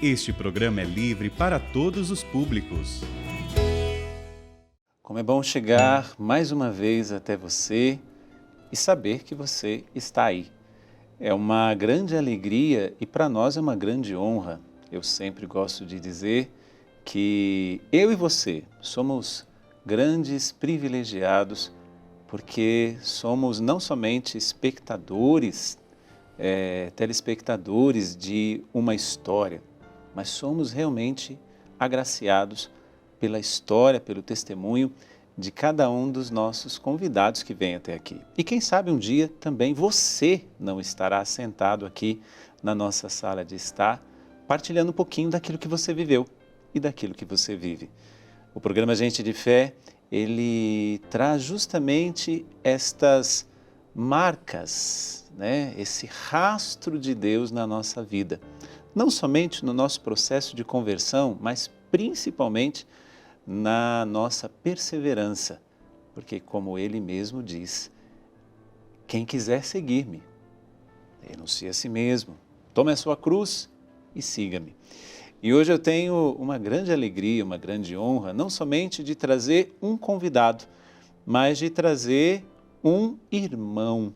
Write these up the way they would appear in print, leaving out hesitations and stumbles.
Este programa é livre para todos os públicos. Como é bom chegar mais uma vez até você e saber que você está aí. É uma grande alegria e para nós é uma grande honra. Eu sempre gosto de dizer que eu e você somos grandes privilegiados porque somos não somente espectadores, telespectadores de uma história, mas somos realmente agraciados pela história, pelo testemunho de cada um dos nossos convidados que vem até aqui. E quem sabe um dia também você não estará sentado aqui na nossa sala de estar, partilhando um pouquinho daquilo que você viveu e daquilo que você vive. O programa Gente de Fé, ele traz justamente estas marcas, esse rastro de Deus na nossa vida. Não somente no nosso processo de conversão, mas principalmente na nossa perseverança. Porque como ele mesmo diz, quem quiser seguir-me, renuncie a si mesmo, tome a sua cruz e siga-me. E hoje eu tenho uma grande alegria, uma grande honra, não somente de trazer um convidado, mas de trazer um irmão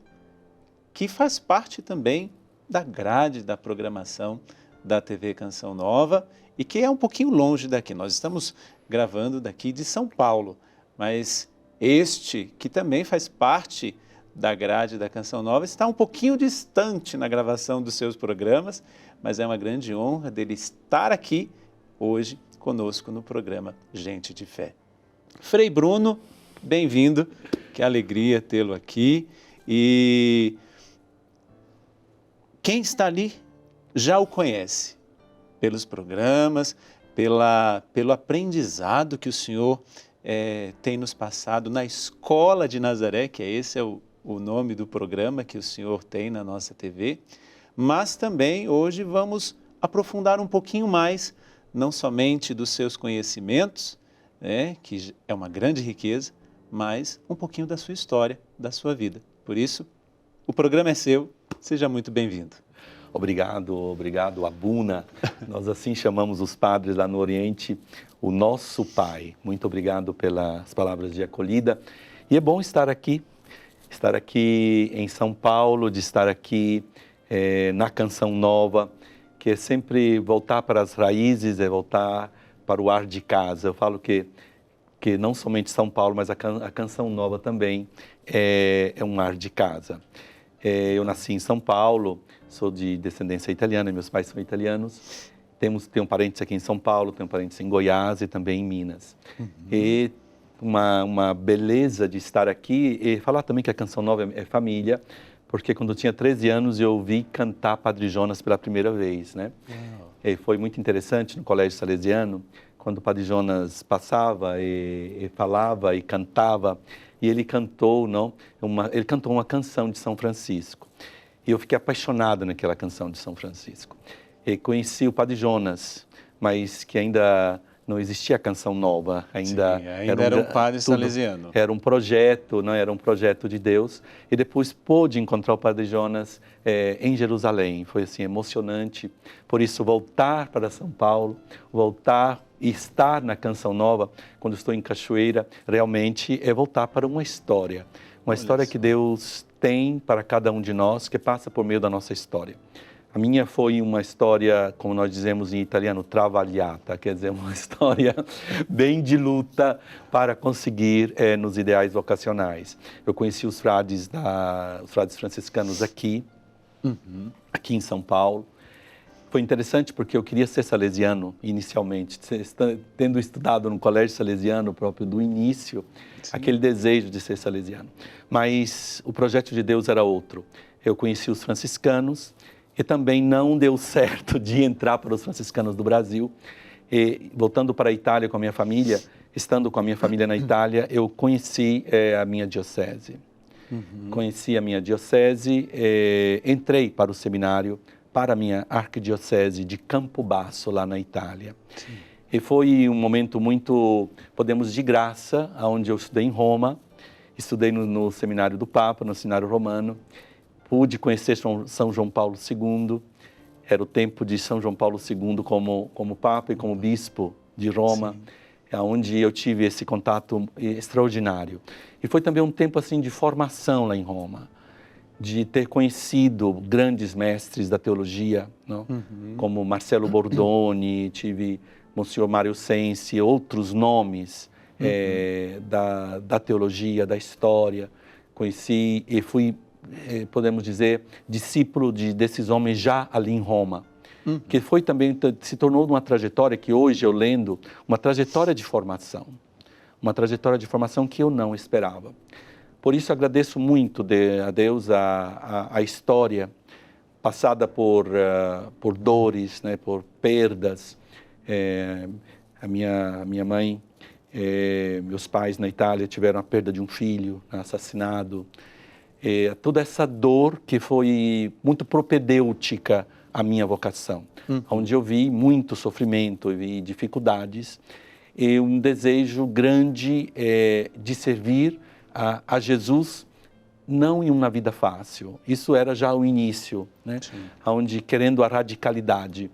que faz parte também da grade da programação da TV Canção Nova e que é um pouquinho longe daqui. Nós estamos gravando daqui de São Paulo, mas este, que também faz parte da grade da Canção Nova, está um pouquinho distante na gravação dos seus programas, mas é uma grande honra dele estar aqui hoje conosco no programa Gente de Fé. Frei Bruno, bem-vindo, que alegria tê-lo aqui. E quem está ali já o conhece pelos programas, pelo aprendizado que o Senhor tem nos passado na Escola de Nazaré, que esse é o nome do programa que o Senhor tem na nossa TV, mas também hoje vamos aprofundar um pouquinho mais, não somente dos seus conhecimentos, que é uma grande riqueza, mas um pouquinho da sua história, da sua vida. Por isso, o programa é seu, seja muito bem-vindo. Obrigado, Abuna. Nós assim chamamos os padres lá no Oriente, o nosso Pai. Muito obrigado pelas palavras de acolhida. E é bom estar aqui em São Paulo, de estar aqui na Canção Nova, que é sempre voltar para as raízes, é voltar para o ar de casa. Eu falo que não somente São Paulo, mas a Canção Nova também é um ar de casa. Eu nasci em São Paulo, sou de descendência italiana, meus pais são italianos. Tenho parentes aqui em São Paulo, tenho parentes em Goiás e também em Minas. Uhum. E uma beleza de estar aqui e falar também que a Canção Nova é família, porque quando eu tinha 13 anos eu ouvi cantar Padre Jonas pela primeira vez, E foi muito interessante no Colégio Salesiano, quando o Padre Jonas passava e falava e cantava, e ele cantou uma canção de São Francisco. E eu fiquei apaixonado naquela canção de São Francisco. E conheci o Padre Jonas, mas que ainda não existia a Canção Nova. Ainda era um padre salesiano. Era um projeto, era um projeto de Deus. E depois pude encontrar o Padre Jonas em Jerusalém. Foi assim, emocionante. Por isso, voltar para São Paulo, voltar e estar na Canção Nova, quando estou em Cachoeira, realmente é voltar para uma história. Uma história que Deus tem para cada um de nós, que passa por meio da nossa história. A minha foi uma história, como nós dizemos em italiano, travagliata, quer dizer, uma história bem de luta para conseguir nos ideais vocacionais. Eu conheci os frades franciscanos aqui em São Paulo. Foi interessante porque eu queria ser salesiano inicialmente, tendo estudado no colégio salesiano próprio do início, aquele desejo de ser salesiano. Mas o projeto de Deus era outro. Eu conheci os franciscanos e também não deu certo de entrar para os franciscanos do Brasil. E voltando para a Itália com a minha família, estando com a minha família na Itália, eu conheci a minha diocese. Conheci a minha diocese, entrei para o seminário, para a minha arquidiocese de Campobasso, lá na Itália. Sim. E foi um momento muito, podemos, de graça, onde eu estudei em Roma, estudei no seminário do Papa, no seminário romano, pude conhecer São João Paulo II, era o tempo de São João Paulo II como Papa e como Bispo de Roma, onde eu tive esse contato extraordinário. E foi também um tempo assim de formação lá em Roma, de ter conhecido grandes mestres da teologia, não? Como Marcelo Bordoni, tive Monsenhor Mário Sensi, outros nomes da teologia, da história. Conheci e fui, podemos dizer, discípulo desses homens já ali em Roma. Que foi também, se tornou uma trajetória que hoje eu lendo, uma trajetória de formação. Uma trajetória de formação que eu não esperava. Por isso agradeço muito a Deus a história passada por dores, né, por perdas. A minha mãe, meus pais na Itália tiveram a perda de um filho, assassinado. Toda essa dor que foi muito propedêutica à minha vocação, onde eu vi muito sofrimento, eu vi dificuldades e um desejo grande de servir a Jesus, não em uma vida fácil. Isso era já o início, né? Onde querendo a radicalidade,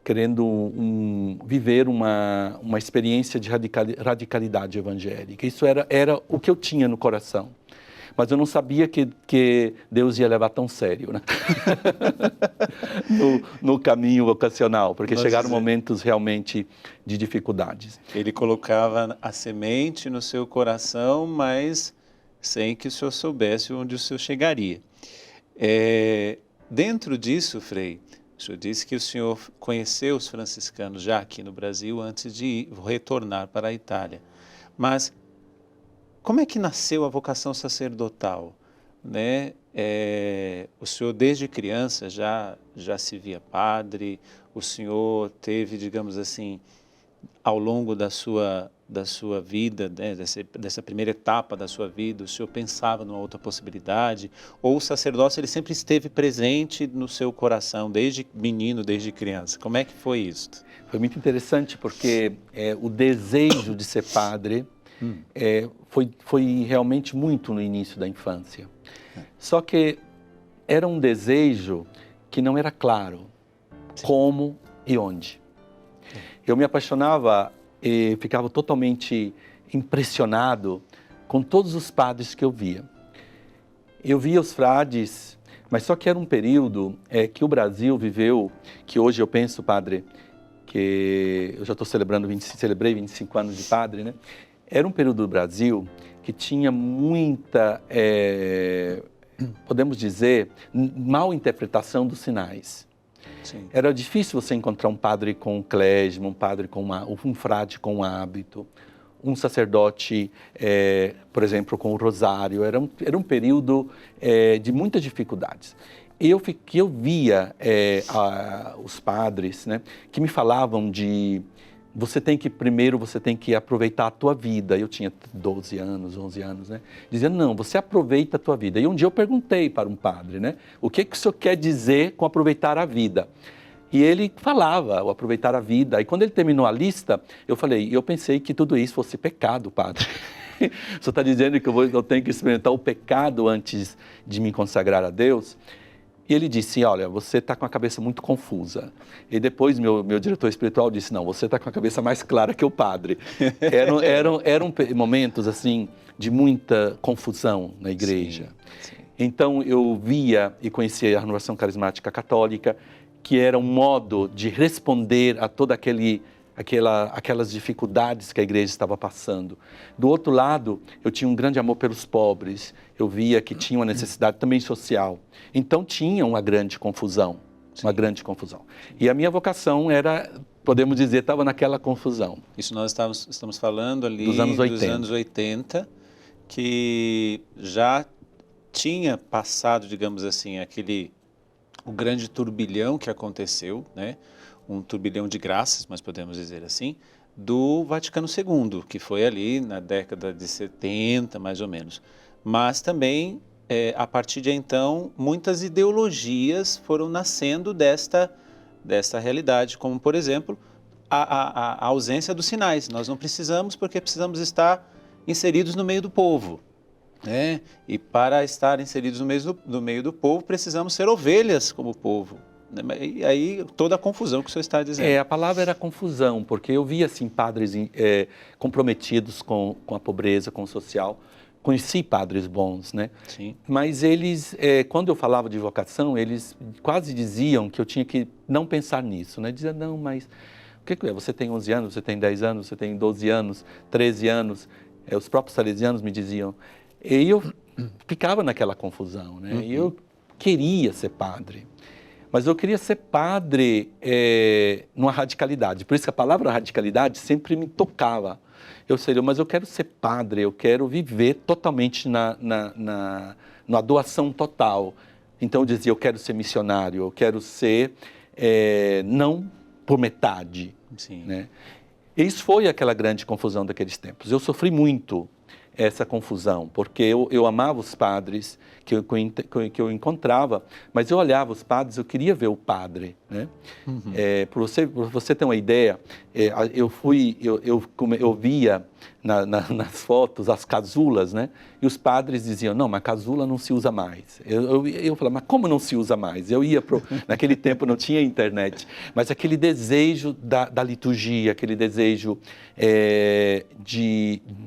querendo viver uma experiência de radicalidade evangélica. Isso era o que eu tinha no coração. Mas eu não sabia que Deus ia levar tão sério, né? no caminho vocacional, porque chegaram momentos realmente de dificuldades. Ele colocava a semente no seu coração, mas sem que o senhor soubesse onde o senhor chegaria. Dentro disso, Frei, o senhor disse que o senhor conheceu os franciscanos já aqui no Brasil antes de retornar para a Itália. Mas como é que nasceu a vocação sacerdotal, né? O senhor desde criança já se via padre, o senhor teve, digamos assim, ao longo da sua vida, né, dessa primeira etapa da sua vida, o senhor pensava numa outra possibilidade? Ou o sacerdócio ele sempre esteve presente no seu coração, desde menino, desde criança? Como é que foi isso? Foi muito interessante porque o desejo de ser padre foi realmente muito no início da infância. Só que era um desejo que não era claro como e onde. Eu me apaixonava e ficava totalmente impressionado com todos os padres que eu via. Eu via os frades, mas só que era um período que o Brasil viveu, que hoje eu penso, padre, que eu já estou celebrei 25 anos de padre, né? Era um período do Brasil que tinha muita, podemos dizer, mal interpretação dos sinais. Sim. Era difícil você encontrar um padre com um clésima, um padre com um frade com um hábito, um sacerdote, por exemplo, com o rosário. Era um período de muitas dificuldades. Eu via os padres, né, que me falavam de você tem que aproveitar a tua vida. Eu tinha 12 anos, 11 anos, né? Dizendo, não, você aproveita a tua vida. E um dia eu perguntei para um padre, né? O que o senhor quer dizer com aproveitar a vida? E ele falava, o aproveitar a vida. E quando ele terminou a lista, eu pensei que tudo isso fosse pecado, padre. O senhor está dizendo que eu tenho que experimentar o pecado antes de me consagrar a Deus? E ele disse, olha, você está com a cabeça muito confusa. E depois meu diretor espiritual disse, não, você está com a cabeça mais clara que o padre. Eram momentos, assim, de muita confusão na igreja. Sim. Então, eu via e conhecia a renovação carismática católica, que era um modo de responder a toda aquelas dificuldades que a igreja estava passando. Do outro lado, eu tinha um grande amor pelos pobres, eu via que tinha uma necessidade também social. Então tinha uma grande confusão, E a minha vocação era, podemos dizer, estava naquela confusão. Isso nós estamos falando ali dos anos 80, que já tinha passado, digamos assim, o grande turbilhão que aconteceu, né? Um turbilhão de graças, mas podemos dizer assim, do Vaticano II, que foi ali na década de 70, mais ou menos. Mas também, a partir de então, muitas ideologias foram nascendo desta realidade, como, por exemplo, a ausência dos sinais. Nós não precisamos, porque precisamos estar inseridos no meio do povo, né? E para estar inseridos no meio do povo, precisamos ser ovelhas como povo, né? E aí toda a confusão que o senhor está dizendo. A palavra era confusão, porque eu via assim padres comprometidos com a pobreza, com o social. Conheci padres bons, né? Sim. Mas eles, quando eu falava de vocação, eles quase diziam que eu tinha que não pensar nisso, né? Dizia, não, mas o que é? Você tem 11 anos, você tem 10 anos, você tem 12 anos, 13 anos. Os próprios salesianos me diziam. E eu ficava naquela confusão, né? E eu queria ser padre. Mas eu queria ser padre numa radicalidade. Por isso que a palavra radicalidade sempre me tocava. Mas eu quero ser padre, eu quero viver totalmente na doação total. Então eu dizia, eu quero ser missionário, eu quero ser não por metade. Sim. Né? E isso foi aquela grande confusão daqueles tempos. Eu sofri muito essa confusão, porque eu amava os padres que eu encontrava, mas eu olhava os padres, eu queria ver o padre, né? Por você ter uma ideia, eu via nas fotos as casulas, né? E os padres diziam, não, mas casula não se usa mais. Eu falava, mas como não se usa mais? Eu ia naquele tempo não tinha internet, mas aquele desejo da liturgia, aquele desejo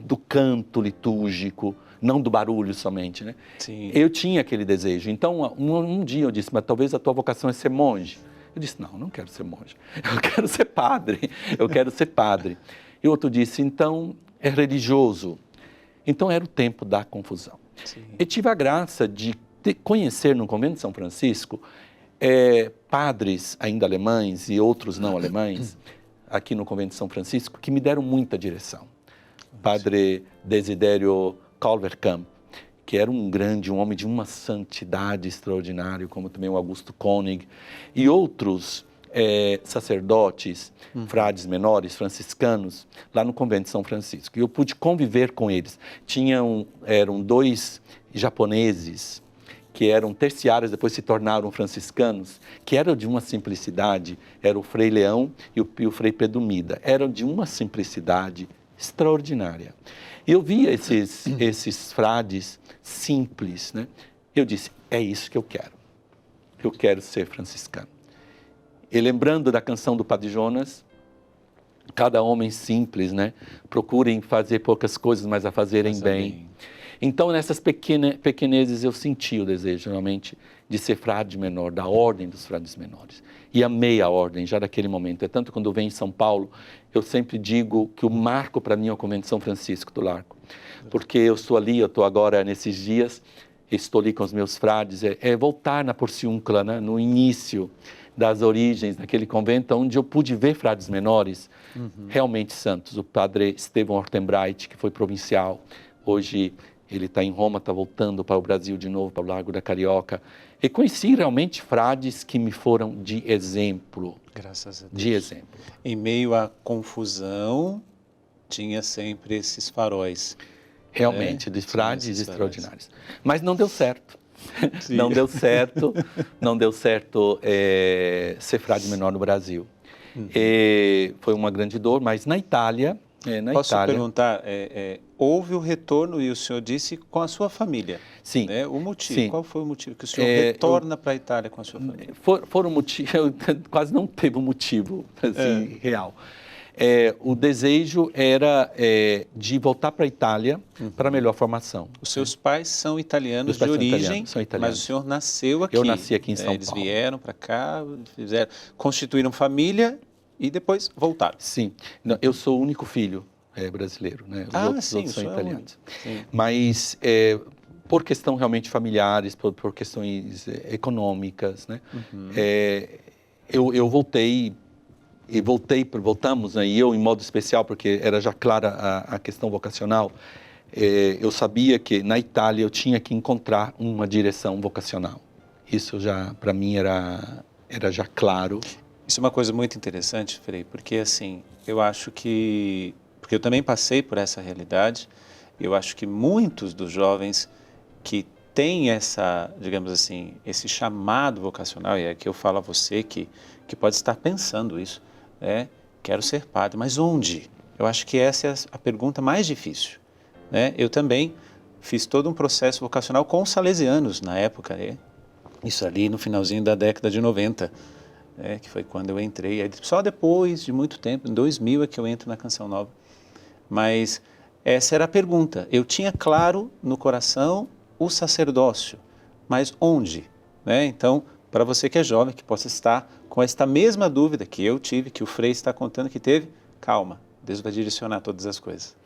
do canto litúrgico, não do barulho somente, né? Sim. Eu tinha aquele desejo. Então, um dia eu disse, mas talvez a tua vocação é ser monge. Eu disse, não quero ser monge. Eu quero ser padre. Eu quero ser padre. E outro disse, então, é religioso. Então, era o tempo da confusão. Sim. Eu tive a graça de conhecer no convento de São Francisco padres ainda alemães e outros não alemães, aqui no convento de São Francisco, que me deram muita direção. Padre Desidério Calverkamp, que era um homem de uma santidade extraordinária, como também o Augusto Koenig, e outros sacerdotes, frades menores, franciscanos, lá no convento de São Francisco. E eu pude conviver com eles. Eram 2 japoneses, que eram terciários, depois se tornaram franciscanos, que eram de uma simplicidade, era o Frei Leão e o Frei Pedro Mida. Eram de uma simplicidade extraordinária. E eu via esses frades simples, né? Eu disse, é isso que eu quero. Eu quero ser franciscano. E lembrando da canção do Padre Jonas, cada homem simples, né? Procurem fazer poucas coisas, mas a fazerem bem. Então, nessas pequenezes, eu senti o desejo, realmente, de ser frade menor, da ordem dos frades menores. E amei a ordem já naquele momento. É tanto quando eu venho em São Paulo, eu sempre digo que o marco para mim é o convento de São Francisco do Largo. Porque eu estou ali, eu estou agora nesses dias, estou ali com os meus frades, voltar na Porciúncula, né, no início das origens daquele convento, onde eu pude ver frades menores realmente santos. O padre Estevão Ortenbreit, que foi provincial, hoje ele está em Roma, está voltando para o Brasil de novo, para o Largo da Carioca. E conheci realmente frades que me foram de exemplo. Graças a Deus. De exemplo. Em meio à confusão, tinha sempre esses faróis. Realmente, de frades extraordinários. Mas não deu certo. Sim. Não deu certo ser frade menor no Brasil. Foi uma grande dor, mas na Itália... Posso perguntar, houve o retorno, e o senhor disse, com a sua família. Sim. Né? O motivo, Sim. qual foi o motivo que o senhor retorna para a Itália com a sua família? Foram motivos, quase não teve um motivo assim, real. O desejo era de voltar para a Itália para melhor formação. Os seus pais são italianos Meus pais de são origem, são italianos. mas o senhor nasceu aqui. Eu nasci aqui em São Eles Paulo. vieram para cá, constituíram família e depois voltaram. Sim. Não, eu sou o único filho brasileiro, né? Os outros são italianos. Mas por questão realmente familiares, por questões econômicas, né? Eu voltei. E voltamos, né, e eu em modo especial, porque era já clara a questão vocacional, eu sabia que na Itália eu tinha que encontrar uma direção vocacional. Isso já, para mim, era já claro. Isso é uma coisa muito interessante, Frei, porque assim, eu acho que... Porque eu também passei por essa realidade, eu acho que muitos dos jovens que têm essa, digamos assim, esse chamado vocacional, e é que eu falo a você que pode estar pensando isso, quero ser padre, mas onde? Eu acho que essa é a pergunta mais difícil. Né? Eu também fiz todo um processo vocacional com os salesianos na época, isso ali no finalzinho da década de 90. que foi quando eu entrei. Aí, só depois de muito tempo, em 2000 é que eu entro na Canção Nova. Mas essa era a pergunta. Eu tinha claro no coração o sacerdócio, mas onde? Né? Então, para você que é jovem, que possa estar com esta mesma dúvida que eu tive, que o Frei está contando que teve, calma, Deus vai direcionar todas as coisas.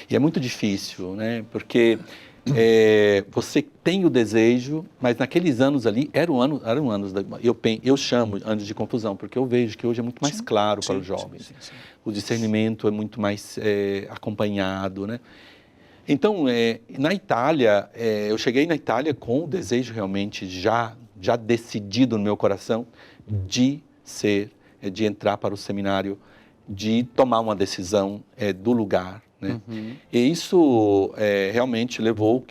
E é muito difícil, né? Porque você tem o desejo, mas naqueles anos ali eram anos eu chamo anos de confusão, porque eu vejo que hoje é muito mais claro para os jovens. Sim. O discernimento é muito mais acompanhado, né? Então, na Itália, eu cheguei na Itália com o desejo realmente já decidido no meu coração de entrar para o seminário, de tomar uma decisão do lugar, né? E isso realmente levou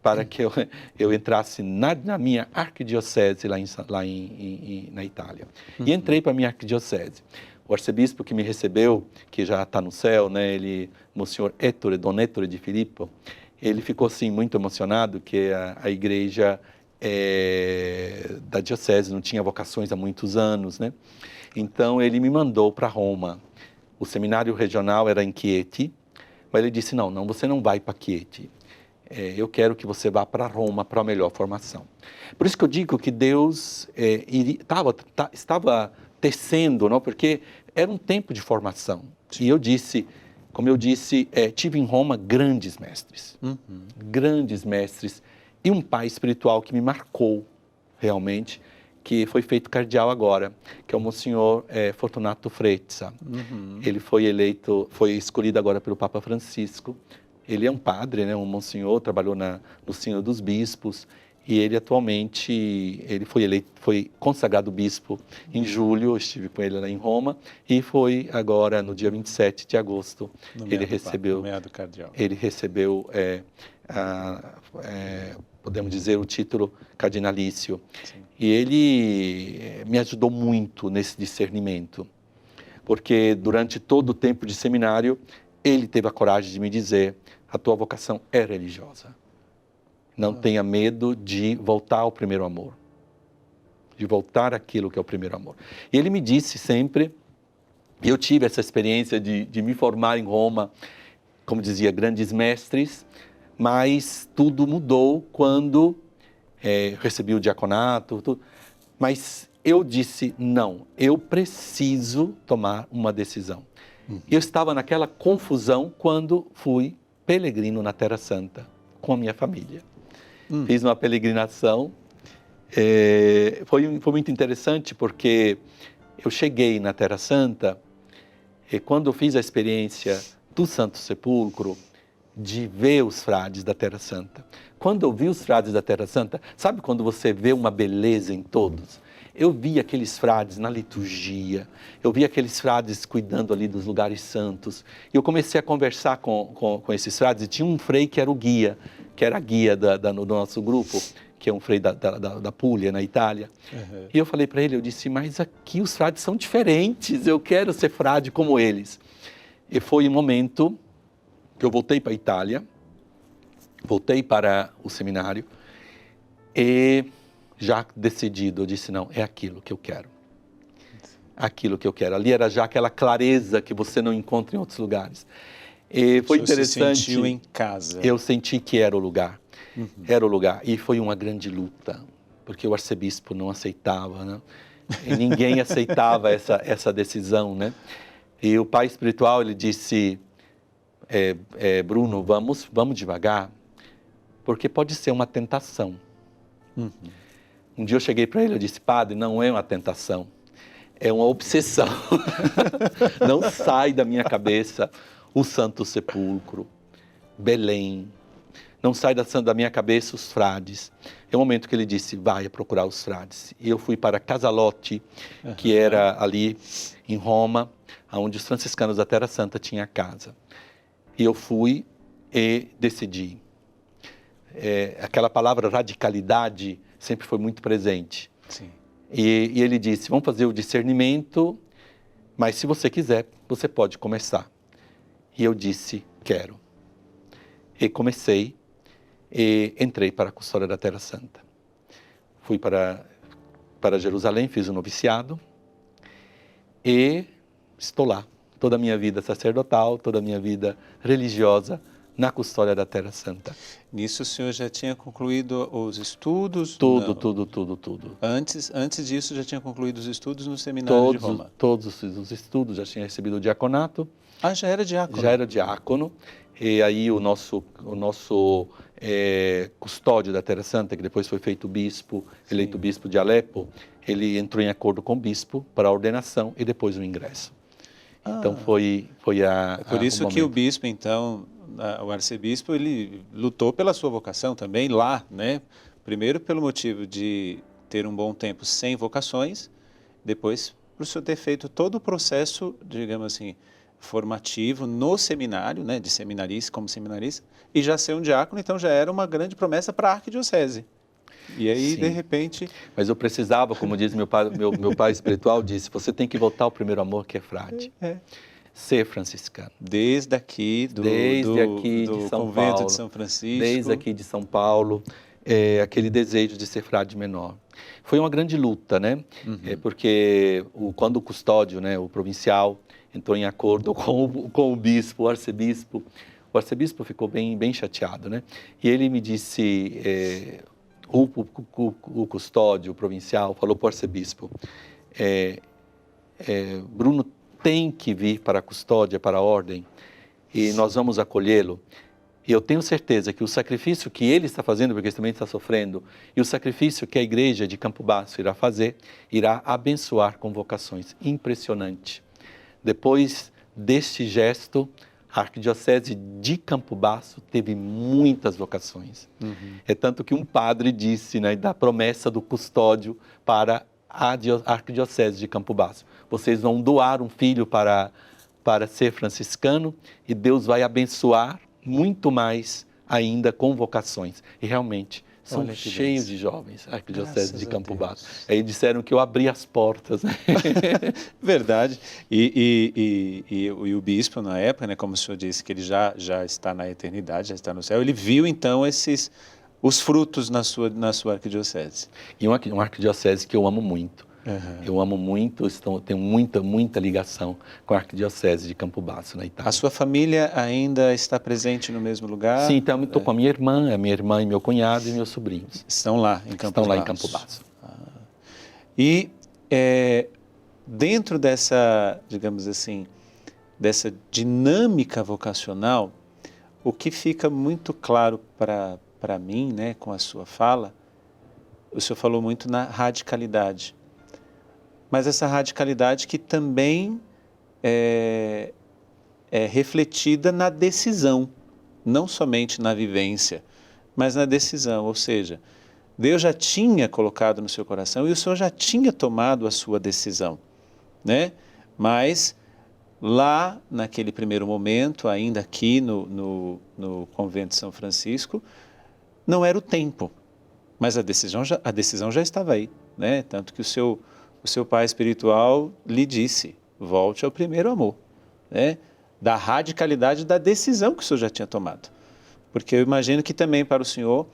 para que eu entrasse na minha arquidiocese na Itália. E entrei para a minha arquidiocese. O arcebispo que me recebeu, que já está no céu, né, Monsenhor Dom Ettore de Filippo, ele ficou assim muito emocionado que a igreja da diocese não tinha vocações há muitos anos, né? Então ele me mandou para Roma. O seminário regional era em Chieti, mas ele disse, não, você não vai para Chieti. Eu quero que você vá para Roma para a melhor formação. Por isso que eu digo que Deus estava tecendo, não? Porque era um tempo de formação. E eu disse, como eu disse, tive em Roma grandes mestres, e um pai espiritual que me marcou realmente, que foi feito cardeal agora, que é o Monsenhor Fortunato Frezza. Ele foi escolhido agora pelo Papa Francisco. Ele é um padre, né, um monsenhor, trabalhou no Sínodo dos Bispos, e ele atualmente foi consagrado bispo em julho. Eu estive com ele lá em Roma, e foi agora no dia 27 de agosto, Nomeado cardeal. Ele recebeu, podemos dizer, o título cardinalício. Sim. E ele me ajudou muito nesse discernimento, porque durante todo o tempo de seminário, ele teve a coragem de me dizer, a tua vocação é religiosa. Não tenha medo de voltar ao primeiro amor, de voltar àquilo que é o primeiro amor. E ele me disse sempre, eu tive essa experiência de me formar em Roma, como dizia, grandes mestres, mas tudo mudou quando recebi o diaconato, mas eu disse, não, eu preciso tomar uma decisão. Eu estava naquela confusão quando fui peregrino na Terra Santa, com a minha família. Fiz uma peregrinação, foi muito interessante porque eu cheguei na Terra Santa e quando eu fiz a experiência do Santo Sepulcro, de ver os frades da Terra Santa. Quando eu vi os frades da Terra Santa, sabe quando você vê uma beleza em todos? Eu vi aqueles frades na liturgia, eu vi aqueles frades cuidando ali dos lugares santos. E eu comecei a conversar com esses frades, e tinha um frei que era o guia, que era a guia do nosso grupo, que é um frei da Puglia, na Itália. E eu falei para ele, eu disse, mas aqui os frades são diferentes, eu quero ser frade como eles. E foi um momento que eu voltei para a Itália, voltei para o seminário e já decidido, eu disse, não, é aquilo que eu quero. Aquilo que eu quero. Ali era já aquela clareza que você não encontra em outros lugares. E foi interessante. Você sentiu em casa. Eu senti que era o lugar. Era o lugar. E foi uma grande luta, porque o arcebispo não aceitava, né? E ninguém aceitava essa decisão, né? E o pai espiritual, ele disse, Bruno, vamos devagar, porque pode ser uma tentação. Um dia eu cheguei para ele, eu disse, padre, não é uma tentação, é uma obsessão. Não sai da minha cabeça o Santo Sepulcro, Belém, não sai da minha cabeça os frades. É o momento que ele disse, vai procurar os frades. E eu fui para Casalotti, que era ali em Roma, onde os franciscanos da Terra Santa tinham a casa. E eu fui e decidi. Aquela palavra radicalidade sempre foi muito presente. Sim. E ele disse, vamos fazer o discernimento, mas se você quiser, você pode começar. E eu disse, quero. E comecei e entrei para a custódia da Terra Santa. Fui para Jerusalém, fiz o noviciado, e estou lá. Toda a minha vida sacerdotal, toda a minha vida religiosa na custódia da Terra Santa. Nisso o senhor já tinha concluído os estudos? Tudo, Não. tudo. Antes disso já tinha concluído os estudos no seminário de Roma? Todos os estudos, já tinha recebido o diaconato. Ah, já era diácono? Já era diácono. E aí o nosso custódio da Terra Santa, que depois foi feito bispo, eleito bispo de Alepo, ele entrou em acordo com o bispo para a ordenação e depois o ingresso. Então foi É por isso que o bispo, então, o arcebispo, ele lutou pela sua vocação também lá, né? Primeiro pelo motivo de ter um bom tempo sem vocações, depois por o senhor ter feito todo o processo, digamos assim, formativo no seminário, né? De seminarista, como seminarista, e já ser um diácono, então já era uma grande promessa para a arquidiocese. E aí, Sim. de repente... Mas eu precisava, como diz meu pai espiritual, disse, você tem que voltar ao primeiro amor, que é frade. Ser franciscano. Desde aqui do São convento Paulo, de São Francisco. Desde aqui de São Paulo, aquele desejo de ser frade menor. Foi uma grande luta, né? Porque quando o custódio, né, o provincial, entrou em acordo com o bispo, o arcebispo ficou bem chateado, né? E ele me disse... O custódio, o provincial, falou para o arcebispo, Bruno tem que vir para a custódia, para a ordem, e nós vamos acolhê-lo. E eu tenho certeza que o sacrifício que ele está fazendo, porque ele também está sofrendo, e o sacrifício que a igreja de Campo Basso irá fazer, irá abençoar convocações. Impressionante. Depois deste gesto, a Arquidiocese de Campo Basso teve muitas vocações. É tanto que um padre disse, né, da promessa do custódio para a Arquidiocese de Campo Basso. Vocês vão doar um filho para ser franciscano e Deus vai abençoar muito mais ainda com vocações. E realmente são cheios de jovens, a Arquidiocese de Campo Basso. Aí disseram que eu abri as portas. Verdade. E o bispo, na época, né, como o senhor disse, que ele já está na eternidade, já está no céu, ele viu, então, os frutos na sua arquidiocese. E uma arquidiocese que eu amo muito. Eu amo muito, tenho muita ligação com a Arquidiocese de Campo Basso, na Itália. A sua família ainda está presente no mesmo lugar? Sim, então estou com a minha irmã e meu cunhado e meus sobrinhos. Estão lá em Campo Basso? Estão lá em Campo Basso. E dentro dessa, digamos assim, dessa dinâmica vocacional, o que fica muito claro para mim, né, com a sua fala, o senhor falou muito na radicalidade. Mas essa radicalidade que também é refletida na decisão, não somente na vivência, mas na decisão. Ou seja, Deus já tinha colocado no seu coração e o Senhor já tinha tomado a sua decisão, né? Mas lá, naquele primeiro momento, ainda aqui no convento de São Francisco, não era o tempo, mas a decisão já estava aí, né? Tanto que o seu pai espiritual lhe disse, volte ao primeiro amor, né? Da radicalidade da decisão que o senhor já tinha tomado. Porque eu imagino que também para o senhor,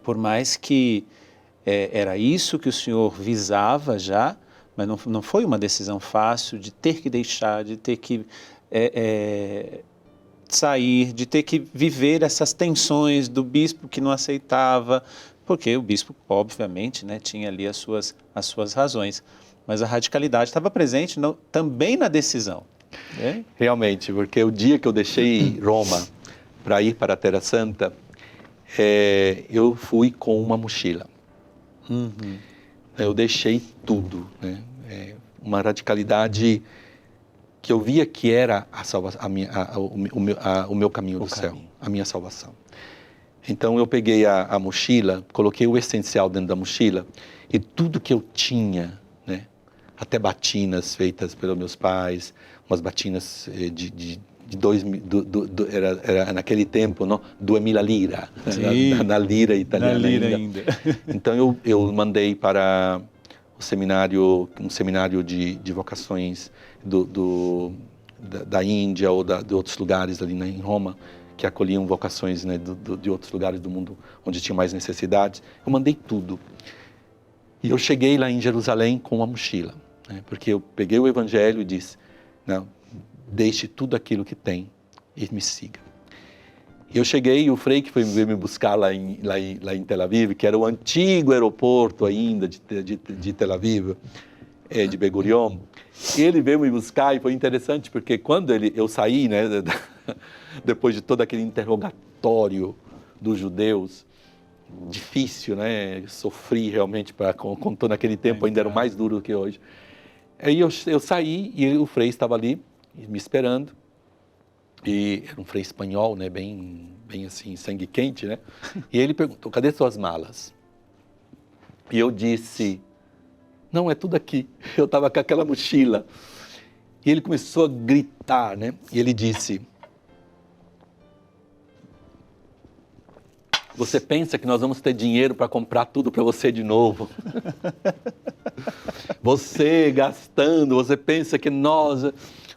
por mais que era isso que o senhor visava já, mas não foi uma decisão fácil de ter que deixar, de ter que sair, de ter que viver essas tensões do bispo que não aceitava, porque o bispo, obviamente, né, tinha ali as suas razões, mas a radicalidade estava presente também na decisão. Né? Realmente, porque o dia que eu deixei Roma para ir para a Terra Santa, eu fui com uma mochila. Eu deixei tudo, né? Uma radicalidade que eu via que era o meu caminho do céu, a minha salvação. Então eu peguei a mochila, coloquei o essencial dentro da mochila e tudo que eu tinha, né, até batinas feitas pelos meus pais, umas batinas de 2.000, era naquele tempo, não? 2.000 lira, na lira italiana. Na lira ainda. Então eu mandei para um seminário de vocações da Índia ou de outros lugares ali em Roma, que acolhiam vocações, né, de outros lugares do mundo onde tinha mais necessidades. Eu mandei tudo. E eu cheguei lá em Jerusalém com uma mochila. né? Porque eu peguei o Evangelho e disse, não, deixe tudo aquilo que tem e me siga. E eu cheguei, e o Frei que veio me buscar lá em Tel Aviv, que era o antigo aeroporto ainda de Tel Aviv, de Ben Gurion, ele veio me buscar e foi interessante, porque quando eu saí, né, depois de todo aquele interrogatório dos judeus, difícil, né, sofri realmente, com todo aquele tempo, ainda era o mais duro do que hoje. Aí eu saí e o Frei estava ali, me esperando, e era um Frei espanhol, né, bem assim, sangue quente, né, e ele perguntou, cadê suas malas? E eu disse, não, é tudo aqui. Eu estava com aquela mochila. E ele começou a gritar, né? E ele disse, você pensa que nós vamos ter dinheiro para comprar tudo para você de novo? Você gastando, você pensa que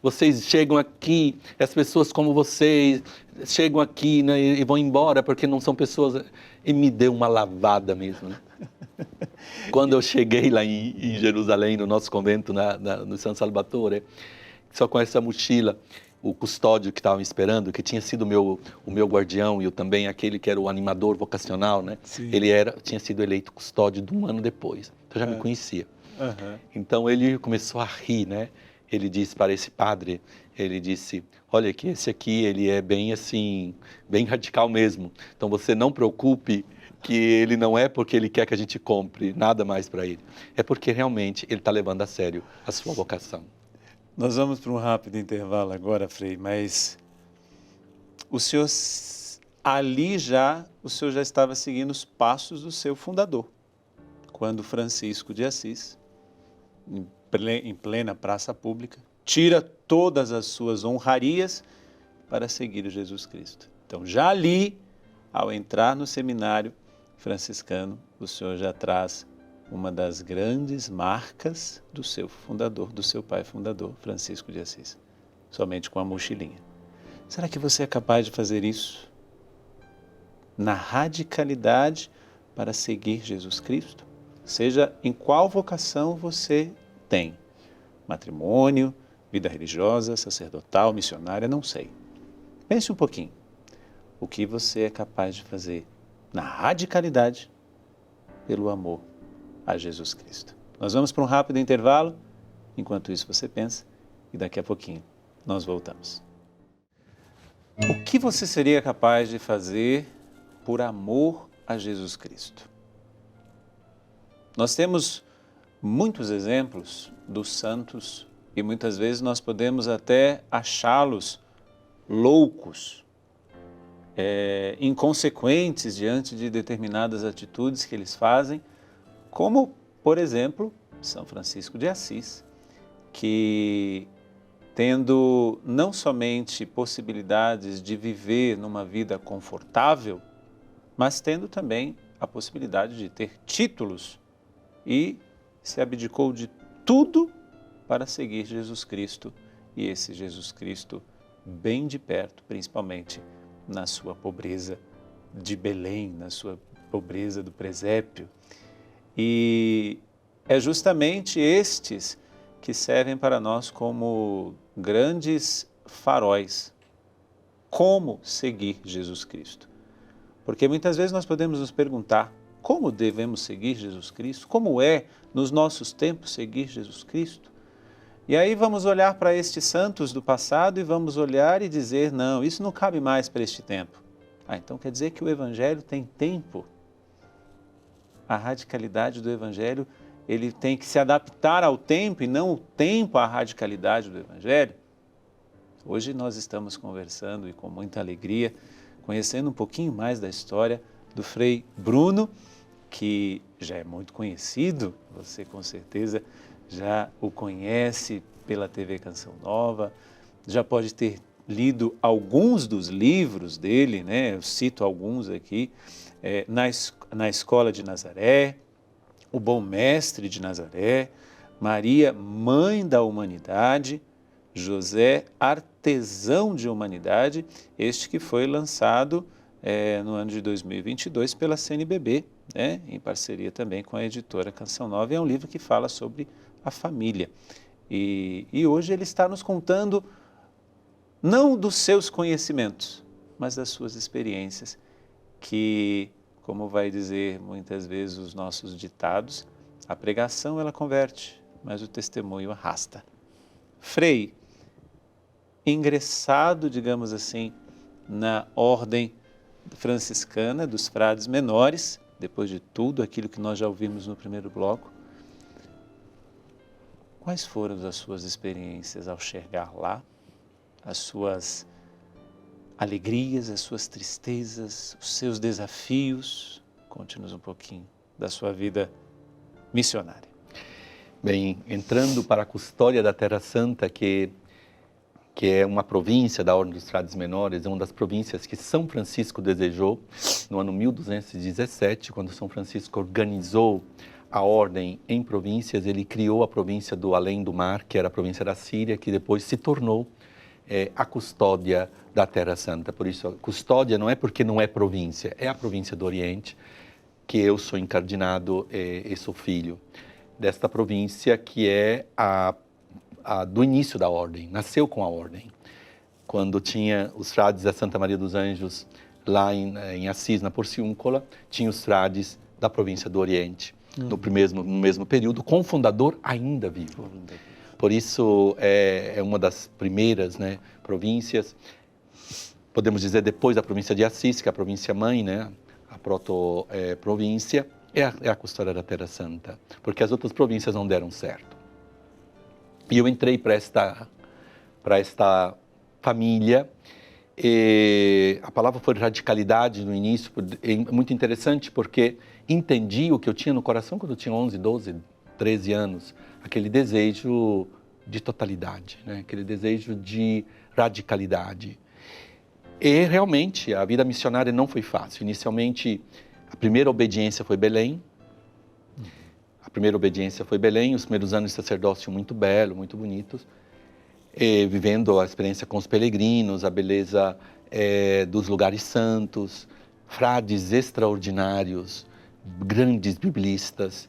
vocês chegam aqui, as pessoas como vocês chegam aqui, né, e vão embora porque não são pessoas... E me deu uma lavada mesmo, né? Quando eu cheguei lá em Jerusalém, no nosso convento, no San Salvatore, só com essa mochila, o custódio que estava me esperando, que tinha sido o meu guardião e também aquele que era o animador vocacional, né? Sim. Ele tinha sido eleito custódio de um ano depois, então já me conhecia. Uhum. Então ele começou a rir, né? Ele disse para esse padre, ele disse, olha que esse aqui, ele é bem assim, bem radical mesmo, então você não preocupe que ele não é porque ele quer que a gente compre nada mais para ele, é porque realmente ele está levando a sério a sua vocação. Nós vamos para um rápido intervalo agora, Frei, mas o senhor o senhor já estava seguindo os passos do seu fundador, quando Francisco de Assis, em plena praça pública, tira todas as suas honrarias para seguir Jesus Cristo. Então, já ali, ao entrar no seminário franciscano, o senhor já traz uma das grandes marcas do seu fundador, do seu pai fundador, Francisco de Assis, somente com a mochilinha. Será que você é capaz de fazer isso na radicalidade para seguir Jesus Cristo? Seja em qual vocação você tem, matrimônio, vida religiosa, sacerdotal, missionária, não sei. Pense um pouquinho. O que você é capaz de fazer na radicalidade pelo amor a Jesus Cristo. Nós vamos para um rápido intervalo. Enquanto isso você pensa e daqui a pouquinho nós voltamos. O que você seria capaz de fazer por amor a Jesus Cristo? Nós temos muitos exemplos dos santos e muitas vezes nós podemos até achá-los loucos, inconsequentes diante de determinadas atitudes que eles fazem, como, por exemplo, São Francisco de Assis, que tendo não somente possibilidades de viver numa vida confortável, mas tendo também a possibilidade de ter títulos e se abdicou de tudo para seguir Jesus Cristo, e esse Jesus Cristo bem de perto, principalmente na sua pobreza de Belém, na sua pobreza do presépio. E é justamente estes que servem para nós como grandes faróis. Como seguir Jesus Cristo? Porque muitas vezes nós podemos nos perguntar, como devemos seguir Jesus Cristo? Como é, nos nossos tempos, seguir Jesus Cristo? E aí vamos olhar para estes santos do passado e vamos olhar e dizer, não, isso não cabe mais para este tempo. Então quer dizer que o Evangelho tem tempo. A radicalidade do Evangelho, ele tem que se adaptar ao tempo e não o tempo à radicalidade do Evangelho. Hoje nós estamos conversando e com muita alegria, conhecendo um pouquinho mais da história do Frei Bruno, que já é muito conhecido, você com certeza já o conhece pela TV Canção Nova, já pode ter lido alguns dos livros dele, né? Eu cito alguns aqui, na Escola de Nazaré, O Bom Mestre de Nazaré, Maria, Mãe da Humanidade, José, Artesão de Humanidade, este que foi lançado no ano de 2022 pela CNBB, né? Em parceria também com a editora Canção Nova, é um livro que fala sobre a família. E hoje ele está nos contando não dos seus conhecimentos, mas das suas experiências, que, como vai dizer muitas vezes os nossos ditados, a pregação ela converte, mas o testemunho arrasta. Frei, ingressado, digamos assim, na ordem franciscana dos frades menores, depois de tudo aquilo que nós já ouvimos no primeiro bloco, quais foram as suas experiências ao chegar lá, as suas alegrias, as suas tristezas, os seus desafios? Conte-nos um pouquinho da sua vida missionária. Bem, entrando para a Custódia da Terra Santa, que é uma província da Ordem dos Frades Menores, é uma das províncias que São Francisco desejou no ano 1217, quando São Francisco organizou a ordem em províncias. Ele criou a província do Além do Mar, que era a província da Síria, que depois se tornou a Custódia da Terra Santa. Por isso, a Custódia não é porque não é província, é a província do Oriente, que eu sou encardinado e sou filho desta província, que é do início da ordem, nasceu com a ordem. Quando tinha os frades da Santa Maria dos Anjos, lá em Assis, na Porciúncula, tinha os frades da província do Oriente, no mesmo período, com o fundador ainda vivo. Por isso, é uma das primeiras, né, províncias, podemos dizer, depois da província de Assis, que é a província mãe, né, a proto-província, é a Custódia da Terra Santa, porque as outras províncias não deram certo. E eu entrei para esta família, e a palavra foi radicalidade no início, é muito interessante porque entendi o que eu tinha no coração quando eu tinha 11, 12, 13 anos, aquele desejo de totalidade, né? Aquele desejo de radicalidade. E realmente a vida missionária não foi fácil. Inicialmente, a primeira obediência foi Belém. Os primeiros anos de sacerdócio muito belo, muito bonitos, vivendo a experiência com os peregrinos, a beleza dos lugares santos, frades extraordinários, grandes biblistas.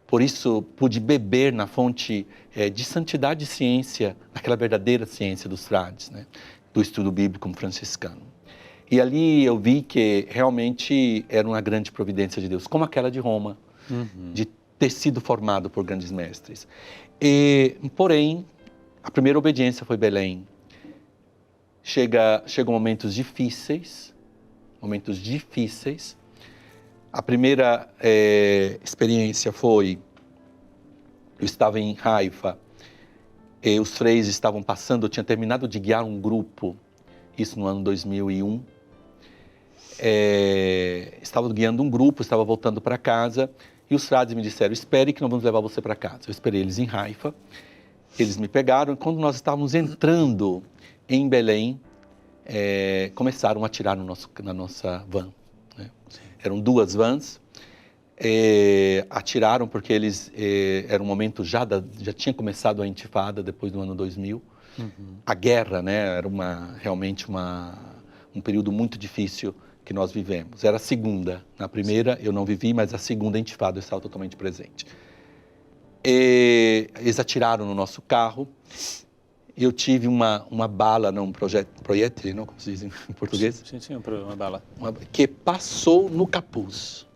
Por isso, pude beber na fonte de santidade e ciência, naquela verdadeira ciência dos frades, né? Do estudo bíblico franciscano. E ali eu vi que realmente era uma grande providência de Deus, como aquela de Roma, de ter sido formado por grandes mestres. Porém, a primeira obediência foi Belém. Chegam momentos difíceis. A primeira experiência foi, eu estava em Haifa, e os freis estavam passando, eu tinha terminado de guiar um grupo, isso no ano 2001, estava guiando um grupo, estava voltando para casa, e os frades me disseram, espere que nós vamos levar você para casa. Eu esperei eles em Haifa, eles me pegaram, e quando nós estávamos entrando em Belém, começaram a atirar na nossa van, né? Eram duas vans, atiraram porque eles, era um momento já tinha começado a intifada depois do ano 2000, a guerra, né? Era realmente um período muito difícil que nós vivemos. Era a segunda, na primeira eu não vivi, mas a segunda intifada eu estava totalmente presente. Eles atiraram no nosso carro, eu tive uma bala, não, um projétil, não, como se diz em português? Sim, uma bala. Que passou no capuz.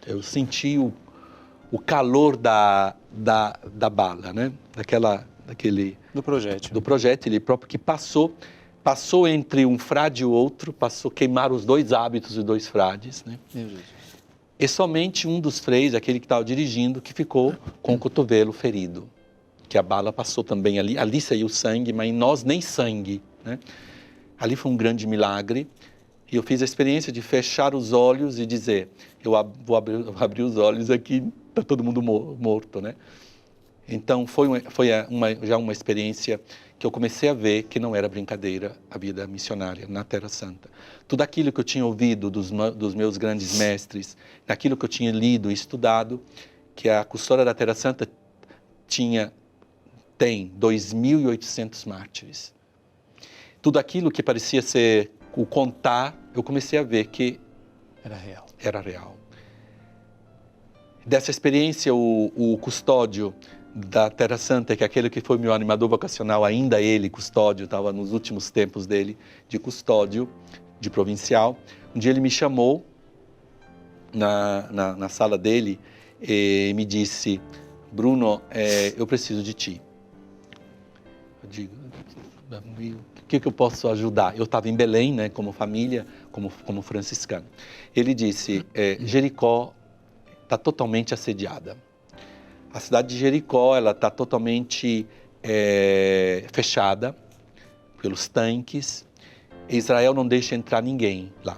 Eu senti o calor da bala, né? Do projétil próprio, que passou entre um frade e o outro, queimaram os dois hábitos dos dois frades, né? Meu Jesus. E somente um dos freis, aquele que estava dirigindo, que ficou com o cotovelo ferido. Que a bala passou também ali saiu sangue, mas em nós nem sangue, né? Ali foi um grande milagre. E eu fiz a experiência de fechar os olhos e dizer, vou abrir os olhos aqui, está todo mundo morto, né? Então foi já uma experiência que eu comecei a ver que não era brincadeira a vida missionária na Terra Santa. Tudo aquilo que eu tinha ouvido dos meus grandes mestres, daquilo que eu tinha lido e estudado, que a Custódia da Terra Santa tem 2.800 mártires. Tudo aquilo que parecia ser o contar, eu comecei a ver que era real. Dessa experiência, o custódio da Terra Santa, que é aquele que foi meu animador vocacional, ainda ele, custódio, estava nos últimos tempos dele de custódio, de provincial. Um dia ele me chamou na sala dele e me disse: Bruno, eu preciso de ti. Eu digo, o que eu posso ajudar? Eu estava em Belém, né, como família, como franciscano. Ele disse, Jericó está totalmente assediada. A cidade de Jericó está totalmente fechada pelos tanques. Israel não deixa entrar ninguém lá.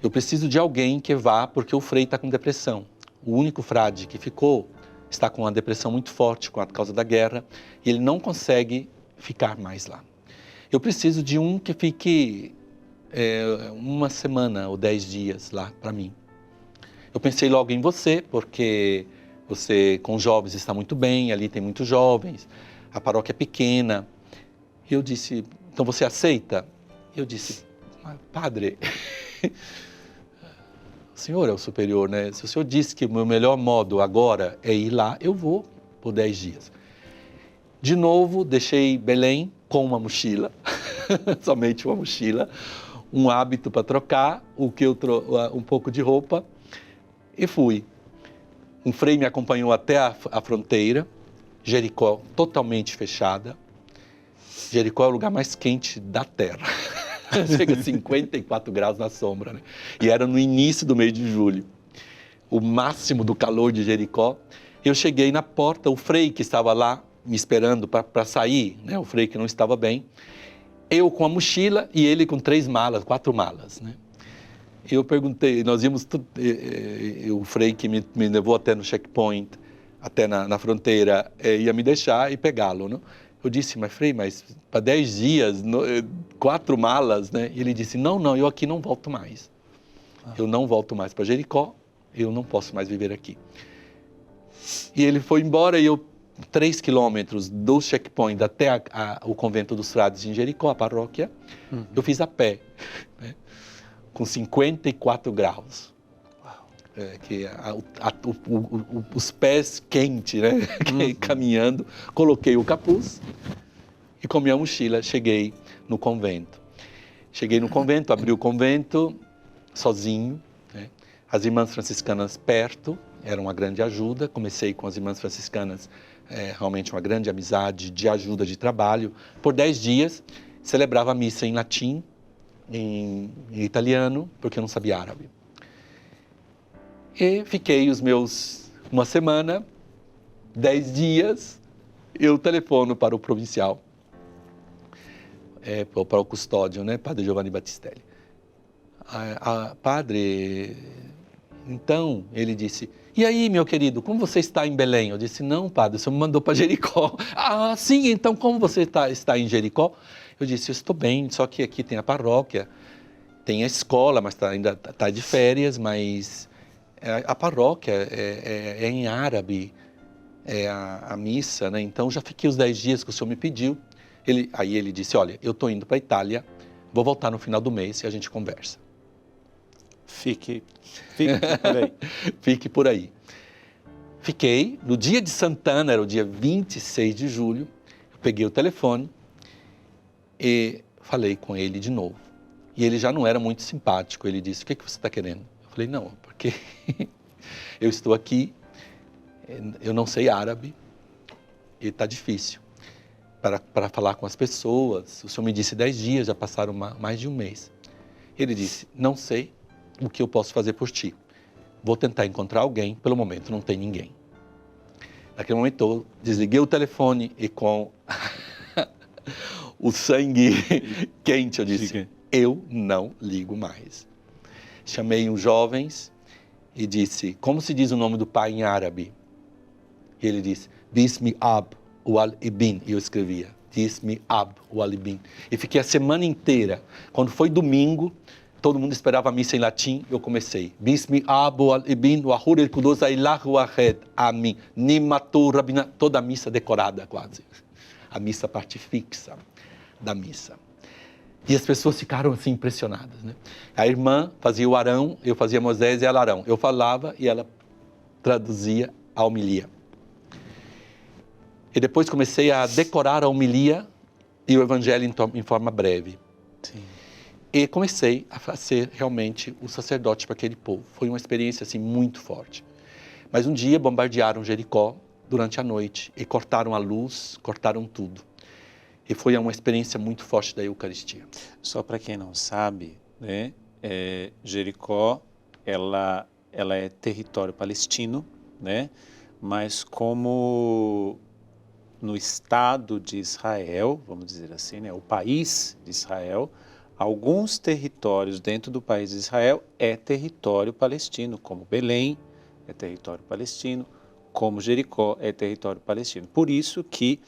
Eu preciso de alguém que vá, porque o frei está com depressão. O único frade que ficou está com uma depressão muito forte por causa da guerra e ele não consegue ficar mais lá. Eu preciso de um que fique uma semana ou 10 dias lá para mim. Eu pensei logo em você, porque você com jovens está muito bem, ali tem muitos jovens, a paróquia é pequena. E eu disse, então você aceita? Eu disse, padre, o senhor é o superior, né? Se o senhor disse que o meu melhor modo agora é ir lá, eu vou por 10 dias. De novo, deixei Belém com uma mochila, somente uma mochila, um hábito para trocar, um pouco de roupa, e fui. Um frei me acompanhou até a fronteira, Jericó totalmente fechada. Jericó é o lugar mais quente da terra. Chega a 54 graus na sombra, né? E era no início do mês de julho. O máximo do calor de Jericó. Eu cheguei na porta, o frei que estava lá me esperando para sair, né? O frei que não estava bem. Eu com a mochila e ele com 4 malas, né? Eu perguntei, nós íamos, o frei que me levou até no checkpoint, até na fronteira, ia me deixar e pegá-lo, né? Eu disse, mas frei, para 10 dias, 4 malas, né? E ele disse, não, eu aqui não volto mais. Eu não volto mais para Jericó, eu não posso mais viver aqui. E ele foi embora e eu, 3 quilômetros do checkpoint até o convento dos frades em Jericó, a paróquia, eu fiz a pé, né? Com 54 graus. Os pés quentes, né? Caminhando, coloquei o capuz e com minha mochila cheguei no convento. Cheguei no convento, abri o convento sozinho, né? As irmãs franciscanas perto, era uma grande ajuda. Comecei com as irmãs franciscanas, realmente uma grande amizade, de ajuda, de trabalho. Por 10 dias, celebrava a missa em latim, em italiano, porque eu não sabia árabe. E fiquei uma semana, 10 dias, eu telefono para o provincial, para o custódio, né, Padre Giovanni Battistelli. Padre, então, ele disse, e aí, meu querido, como você está em Belém? Eu disse, não, padre, o senhor me mandou para Jericó. Ah, sim, então como você está em Jericó? Eu disse, eu estou bem, só que aqui tem a paróquia, tem a escola, mas ainda está de férias, mas a paróquia é em árabe, a missa, né? Então já fiquei os 10 dias que o senhor me pediu. Aí ele disse, olha, eu estou indo para a Itália, vou voltar no final do mês e a gente conversa. Fique por aí. Fique por aí. Fiquei, no dia de Santana, era o dia 26 de julho, eu peguei o telefone e falei com ele de novo. E ele já não era muito simpático, ele disse, o que você está querendo? Eu falei, não, porque eu estou aqui, eu não sei árabe e está difícil para falar com as pessoas. O senhor me disse 10 dias, já passaram mais de um mês. Ele disse, não sei o que eu posso fazer por ti. Vou tentar encontrar alguém, pelo momento não tem ninguém. Naquele momento eu desliguei o telefone e com o sangue quente eu disse, eu não ligo mais. Chamei uns jovens e disse, como se diz o nome do pai em árabe? E ele disse, Bismi Ab Wal Ibn. E eu escrevia, Bismi Ab Wal Ibn. E fiquei a semana inteira. Quando foi domingo, todo mundo esperava a missa em latim, eu comecei. Bismi Ab Wal Ibn Wahur El Kudos Ailah Wahed Amin. Nimatu Rabina. Toda a missa decorada quase. A missa, parte fixa da missa. E as pessoas ficaram assim impressionadas, né? A irmã fazia o Arão, eu fazia Moisés e ela Arão. Eu falava e ela traduzia a homilia. E depois comecei a decorar a homilia e o evangelho em forma breve. Sim. E comecei a ser realmente o sacerdote para aquele povo. Foi uma experiência assim muito forte. Mas um dia bombardearam Jericó durante a noite e cortaram a luz, cortaram tudo. E foi uma experiência muito forte da Eucaristia. Só para quem não sabe, né, Jericó, ela é território palestino, né, mas como no Estado de Israel, vamos dizer assim, né, o país de Israel, alguns territórios dentro do país de Israel é território palestino, como Belém é território palestino, como Jericó é território palestino. Por isso que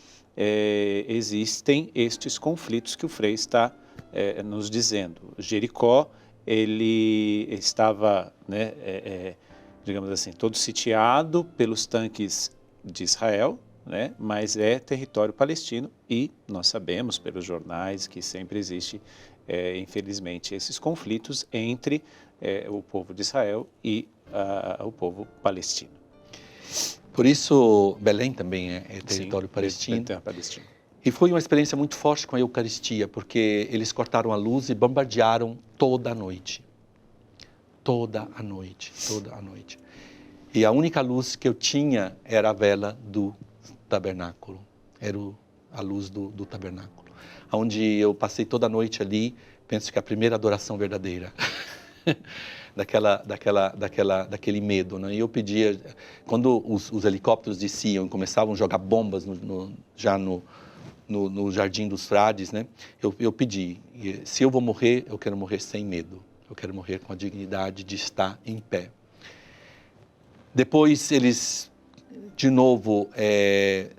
existem estes conflitos que o Frei está nos dizendo. Jericó, ele estava, né, digamos assim, todo sitiado pelos tanques de Israel, né, mas é território palestino e nós sabemos pelos jornais que sempre existe, infelizmente, esses conflitos entre o povo de Israel e o povo palestino. Por isso, Belém também é território Sim, palestino. território palestino. E foi uma experiência muito forte com a Eucaristia, porque eles cortaram a luz e bombardearam toda a noite. Toda a noite, toda a noite. E a única luz que eu tinha era a vela do tabernáculo. Era a luz do tabernáculo. Onde eu passei toda a noite ali, penso que a primeira adoração verdadeira. daquele medo, né? E eu pedia, quando os helicópteros desciam e começavam a jogar bombas já no Jardim dos Frades, né? Eu pedi, se eu vou morrer, eu quero morrer sem medo. Eu quero morrer com a dignidade de estar em pé. Depois eles, de novo,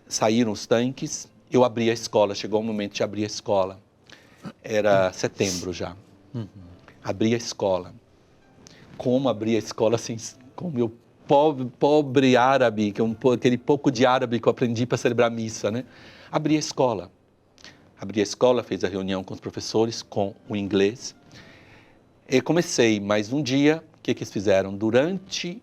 saíram os tanques. Eu abri a escola, chegou o momento de abrir a escola. Era setembro já. Abri a escola. Como abrir a escola assim, com o meu pobre árabe, aquele pouco de árabe que eu aprendi para celebrar a missa, né? Abri a escola. Abri a escola, fiz a reunião com os professores, com o inglês. E comecei, mais um dia, o que eles fizeram? Durante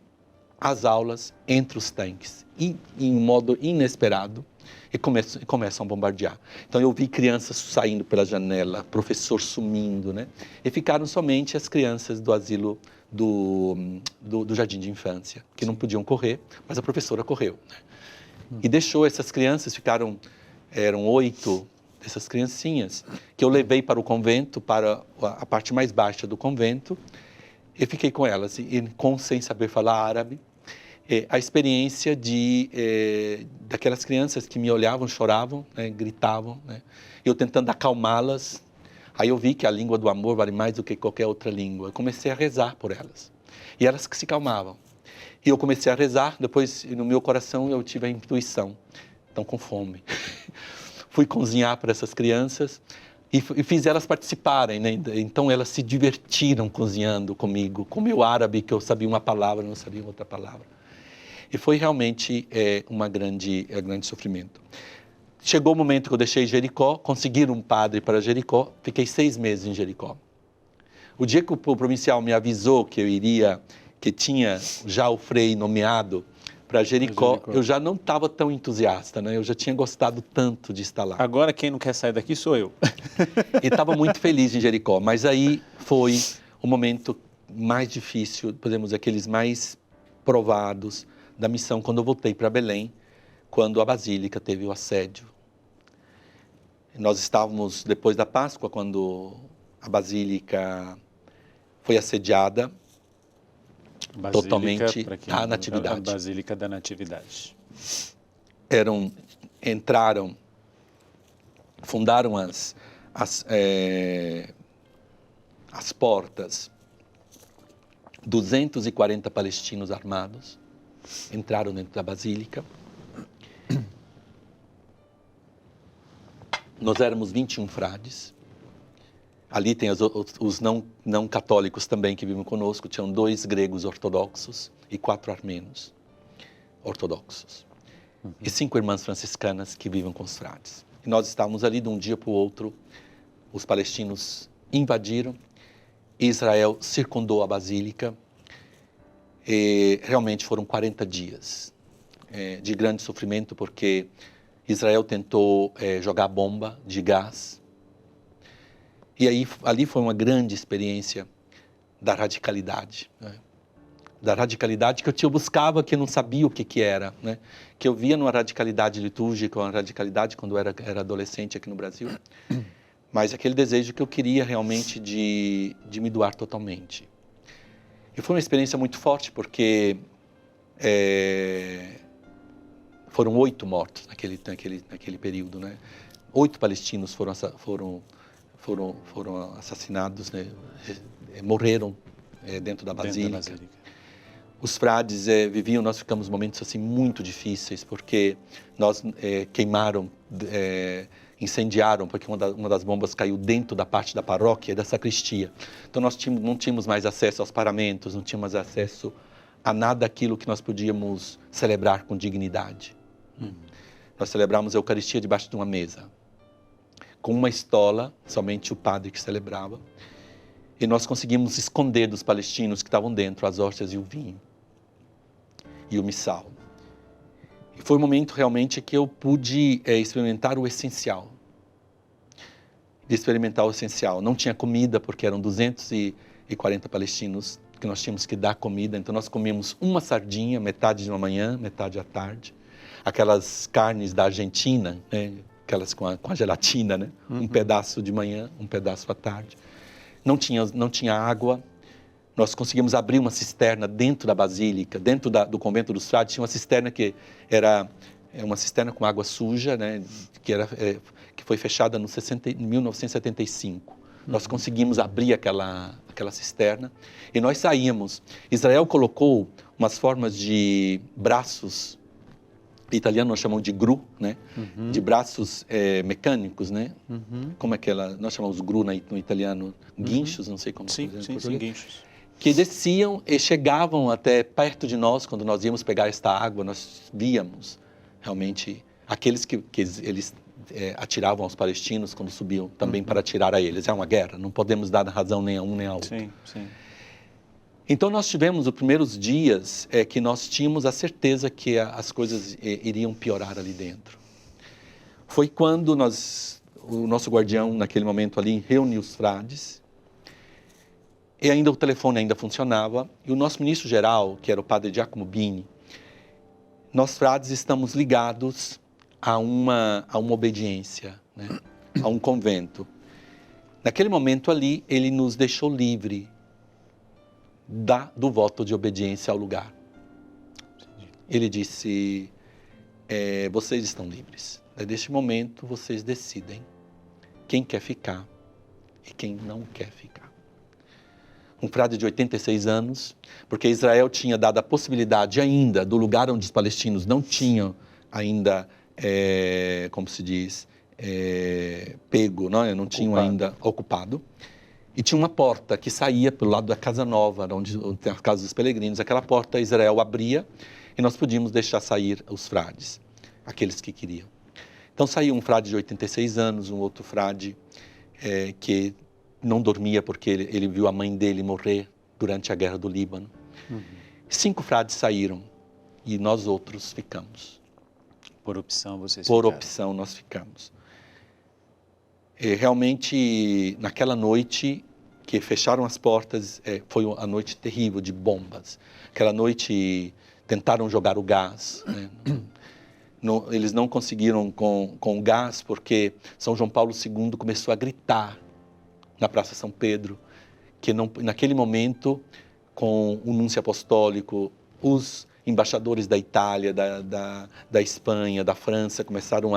as aulas, entre os tanques, em um modo inesperado, e começam a bombardear. Então eu vi crianças saindo pela janela, professor sumindo, né? E ficaram somente as crianças do asilo do jardim de infância, que não podiam correr, mas a professora correu, né? E deixou essas crianças, eram 8 dessas criancinhas, que eu levei para o convento, para a parte mais baixa do convento, e fiquei com elas, sem saber falar árabe. A experiência daquelas crianças que me olhavam, choravam, né, gritavam, né, eu tentando acalmá-las. Aí eu vi que a língua do amor vale mais do que qualquer outra língua. Eu comecei a rezar por elas. E elas que se calmavam. E eu comecei a rezar, depois no meu coração eu tive a intuição. Estão com fome. Fui cozinhar para essas crianças e fiz elas participarem, né? Então elas se divertiram cozinhando comigo, com o meu árabe, que eu sabia uma palavra, não sabia outra palavra. E foi realmente um grande sofrimento. Chegou o momento que eu deixei Jericó, consegui um padre para Jericó, fiquei 6 meses em Jericó. O dia que o provincial me avisou que tinha já o Frei nomeado para Jericó, eu já não estava tão entusiasta, né? Eu já tinha gostado tanto de estar lá. Agora quem não quer sair daqui sou eu. E estava muito feliz em Jericó, mas aí foi o momento mais difícil, podemos dizer, aqueles mais provados da missão, quando eu voltei para Belém, quando a Basílica teve o assédio. Nós estávamos depois da Páscoa, quando a Basílica foi assediada, totalmente da Natividade. A Basílica da Natividade. Fundaram as portas, 240 palestinos armados entraram dentro da Basílica. Nós éramos 21 frades. Ali tem os não católicos também que vivem conosco. Tinham 2 gregos ortodoxos e 4 armenos ortodoxos. E 5 irmãs franciscanas que vivem com os frades. E nós estávamos ali de um dia para o outro. Os palestinos invadiram. Israel circundou a Basílica. E realmente foram 40 dias de grande sofrimento, porque Israel tentou jogar bomba de gás. E aí, ali foi uma grande experiência da radicalidade, né? Da radicalidade que eu buscava, que eu não sabia o que era, né? Que eu via numa radicalidade litúrgica, uma radicalidade quando eu era adolescente aqui no Brasil, mas aquele desejo que eu queria realmente de me doar totalmente. E foi uma experiência muito forte, porque foram 8 mortos naquele período, né? 8 palestinos foram assassinados, né? Morreram dentro da Basílica. Os frades viviam, nós ficamos momentos assim muito difíceis, porque nós incendiaram, porque uma das bombas caiu dentro da parte da paróquia e da sacristia. Então nós não tínhamos mais acesso aos paramentos, não tínhamos mais acesso a nada daquilo que nós podíamos celebrar com dignidade. Nós celebramos a Eucaristia debaixo de uma mesa, com uma estola, somente o padre que celebrava. E nós conseguimos esconder dos palestinos que estavam dentro as hóstias e o vinho e o missal. E foi um momento realmente que eu pude experimentar o essencial. Não tinha comida, porque eram 240 palestinos que nós tínhamos que dar comida. Então nós comíamos uma sardinha, metade de uma manhã, metade à tarde. Aquelas carnes da Argentina, né? Aquelas com a gelatina, né? Um pedaço de manhã, um pedaço à tarde. Não tinha água. Nós conseguimos abrir uma cisterna dentro da Basílica, dentro do convento dos frades. Tinha uma cisterna que era uma cisterna com água suja, né? Que foi fechada em 1975. Nós conseguimos abrir aquela cisterna e nós saímos. Israel colocou umas formas de braços, em italiano nós chamamos de gru, né? De braços mecânicos, né? Como é que nós chamamos gru no italiano? Guinchos, não sei como se diz. Sim, guinchos. Que desciam e chegavam até perto de nós. Quando nós íamos pegar esta água, nós víamos realmente aqueles que eles atiravam aos palestinos quando subiam também para atirar a eles. É uma guerra, não podemos dar razão nem a um nem a outro. Sim. Então nós tivemos os primeiros dias que nós tínhamos a certeza que as coisas iriam piorar ali dentro. Foi quando o nosso guardião, naquele momento ali, reuniu os frades, e o telefone ainda funcionava, e o nosso ministro-geral, que era o padre Giacomo Bini, nós frades estamos ligados a uma obediência, né? A um convento. Naquele momento ali, ele nos deixou livre do voto de obediência ao lugar. Ele disse, vocês estão livres. Neste momento, vocês decidem quem quer ficar e quem não quer ficar. Um frade de 86 anos, porque Israel tinha dado a possibilidade ainda do lugar onde os palestinos não tinham ainda, como se diz, pego, não tinham ainda ocupado. E tinha uma porta que saía pelo lado da Casa Nova, onde tem a Casa dos Peregrinos. Aquela porta Israel abria e nós podíamos deixar sair os frades, aqueles que queriam. Então saiu um frade de 86 anos, um outro frade que não dormia porque ele viu a mãe dele morrer durante a Guerra do Líbano. 5 frades saíram e nós outros ficamos. Por opção vocês Por ficaram. opção nós ficamos. Realmente, naquela noite que fecharam as portas, foi uma noite terrível de bombas. Aquela noite tentaram jogar o gás, né? Eles não conseguiram com o gás porque São João Paulo II começou a gritar na Praça São Pedro, que naquele momento, com o núncio apostólico, os embaixadores da Itália, da Espanha, da França, começaram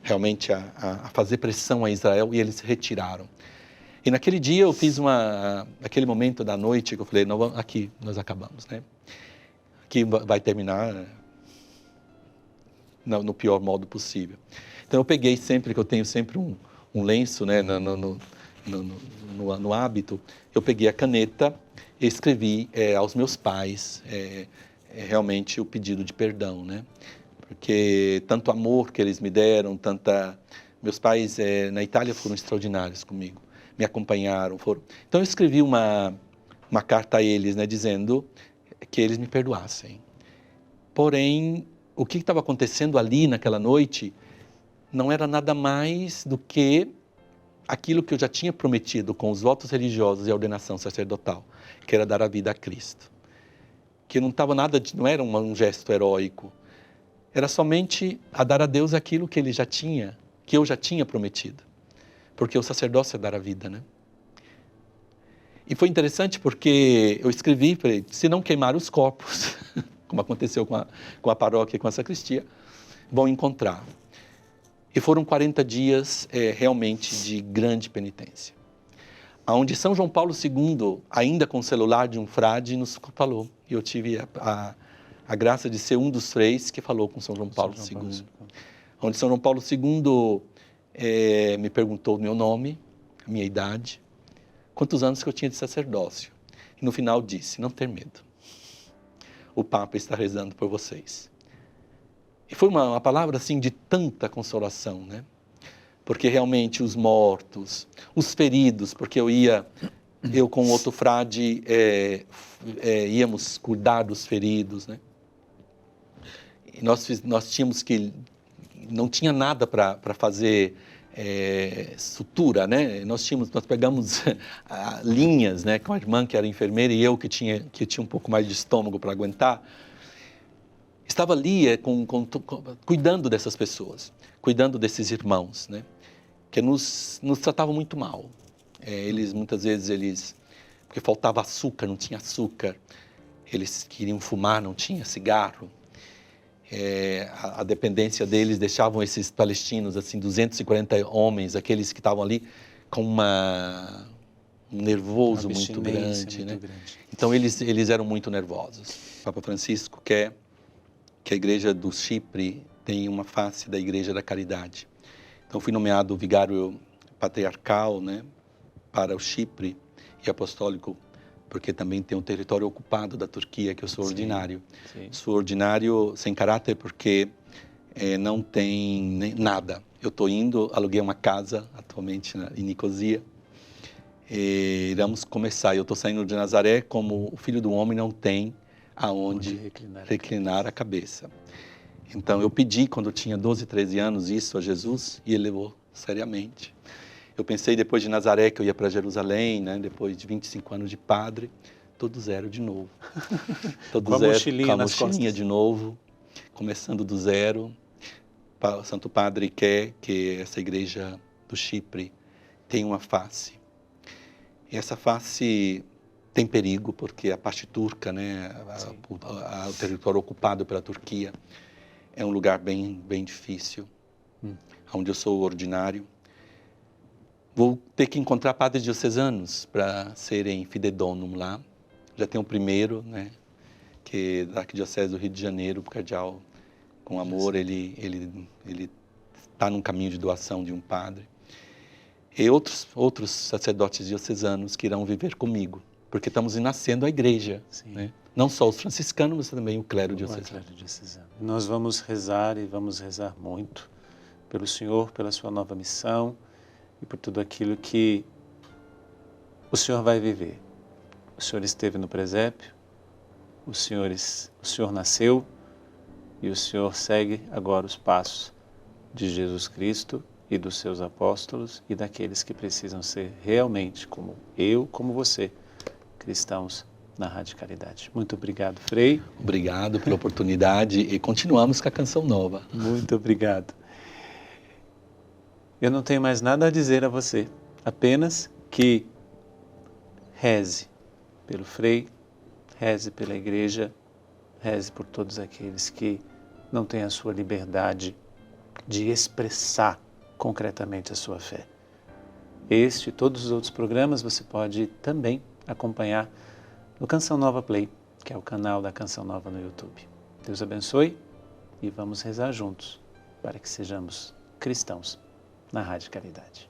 realmente a fazer pressão a Israel e eles se retiraram. E naquele dia eu fiz aquele momento da noite que eu falei, não, aqui nós acabamos, né? Aqui vai terminar no pior modo possível. Então eu peguei sempre, que eu tenho sempre um lenço, né, no hábito, eu peguei a caneta e escrevi aos meus pais realmente o pedido de perdão, né? Porque tanto amor que eles me deram, meus pais na Itália foram extraordinários comigo, me acompanharam, Então eu escrevi uma carta a eles, né, dizendo que eles me perdoassem. Porém, o que estava acontecendo ali naquela noite não era nada mais do que aquilo que eu já tinha prometido com os votos religiosos e a ordenação sacerdotal, que era dar a vida a Cristo. Que não estava nada, não era um gesto heróico, era somente a dar a Deus aquilo que ele já tinha, que eu já tinha prometido. Porque o sacerdócio é dar a vida, né? E foi interessante porque eu escrevi para ele, se não queimar os corpos, como aconteceu com a paróquia e com a sacristia, vão encontrar. E foram 40 dias realmente de grande penitência. Onde São João Paulo II, ainda com o celular de um frade, nos falou. E eu tive a graça de ser um dos freis que falou com São João Paulo II. Onde São João Paulo II me perguntou o meu nome, a minha idade, quantos anos que eu tinha de sacerdócio. E no final disse, não ter medo. O Papa está rezando por vocês. E foi uma palavra assim de tanta consolação, né? Porque realmente os mortos, os feridos, porque eu com outro frade íamos cuidar dos feridos, né? E nós tínhamos que, não tinha nada para fazer sutura, né? Nós pegamos linhas, né? Com a irmã que era enfermeira e eu que tinha um pouco mais de estômago para aguentar. Estava ali cuidando dessas pessoas, cuidando desses irmãos, né? Que nos tratavam muito mal. Muitas vezes, porque faltava açúcar, não tinha açúcar. Eles queriam fumar, não tinha cigarro. A dependência deles deixavam esses palestinos, assim, 240 homens, aqueles que estavam ali, com um nervoso muito grande, né? Então, eles eram muito nervosos. O Papa Francisco quer que a Igreja do Chipre tenha uma face da Igreja da Caridade. Então, fui nomeado vigário patriarcal, né, para o Chipre e apostólico, porque também tem um território ocupado da Turquia, que eu sou ordinário. Sim. Sou ordinário sem caráter porque não tem nada. Eu estou indo, aluguei uma casa atualmente em Nicosia. Iremos começar. Eu estou saindo de Nazaré como o Filho do Homem não tem aonde reclinar a cabeça. Então, eu pedi, quando eu tinha 12, 13 anos, isso a Jesus, e ele levou seriamente. Eu pensei, depois de Nazaré, que eu ia para Jerusalém, né? Depois de 25 anos de padre, todo zero de novo. Todo com zero, a mochilinha de novo, começando do zero. O Santo Padre quer que essa Igreja do Chipre tenha uma face. E essa face tem perigo, porque a parte turca, né? O território ocupado pela Turquia, é um lugar bem difícil, onde eu sou ordinário. Vou ter que encontrar padres diocesanos para serem fidedônum lá. Já tem o primeiro, né, que é da Arquidiocese do Rio de Janeiro, o cardeal, com amor, ele está num caminho de doação de um padre. E outros sacerdotes diocesanos que irão viver comigo, porque estamos nascendo a igreja, né? Não só os franciscanos, mas também o clero diocesano. Nós vamos rezar e vamos rezar muito pelo Senhor, pela sua nova missão e por tudo aquilo que o Senhor vai viver. O Senhor esteve no presépio, o Senhor nasceu e o Senhor segue agora os passos de Jesus Cristo e dos seus apóstolos e daqueles que precisam ser realmente, como eu, como você, cristãos na radicalidade. Muito obrigado, Frei. Obrigado pela oportunidade e continuamos com a canção nova. Muito obrigado. Eu não tenho mais nada a dizer a você, apenas que reze pelo Frei, reze pela Igreja, reze por todos aqueles que não têm a sua liberdade de expressar concretamente a sua fé. Este e todos os outros programas você pode também acompanhar no Canção Nova Play, que é o canal da Canção Nova no YouTube. Deus abençoe e vamos rezar juntos para que sejamos cristãos na radicalidade.